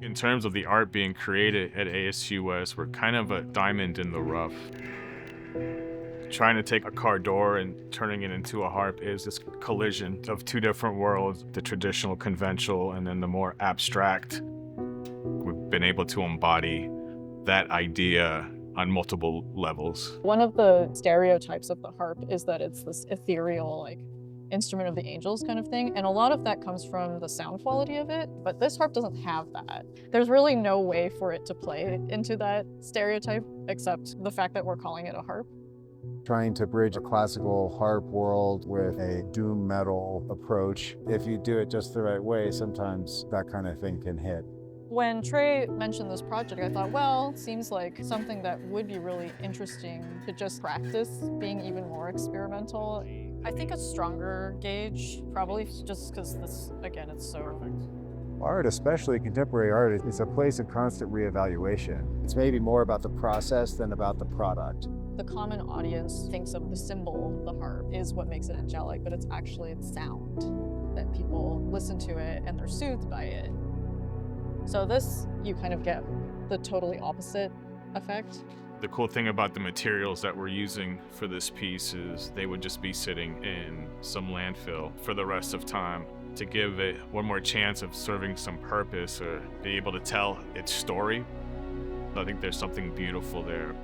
In terms of the art being created at ASU West, we're kind of a diamond in the rough. Trying to take a car door and turning it into a harp is this collision of two different worlds, the traditional, conventional, and then the more abstract. We've been able to embody that idea on multiple levels. One of the stereotypes of the harp is that it's this ethereal, like, instrument of the angels kind of thing, and a lot of that comes from the sound quality of it, but this harp doesn't have that. There's really no way for it to play into that stereotype except the fact that we're calling it a harp. Trying to bridge a classical harp world with a doom metal approach. If you do it just the right way, sometimes that kind of thing can hit. When Trey mentioned this project, I thought, well, it seems like something that would be really interesting to just practice being even more experimental. I think a stronger gauge, probably, just because this, again, it's so perfect. Art, especially contemporary art, is a place of constant reevaluation. It's maybe more about the process than about the product. The common audience thinks of the symbol, the harp, is what makes it angelic, but it's actually the sound that people listen to it and they're soothed by it. So this, you kind of get the totally opposite effect. The cool thing about the materials that we're using for this piece is they would just be sitting in some landfill for the rest of time. To give it one more chance of serving some purpose or be able to tell its story, I think there's something beautiful there.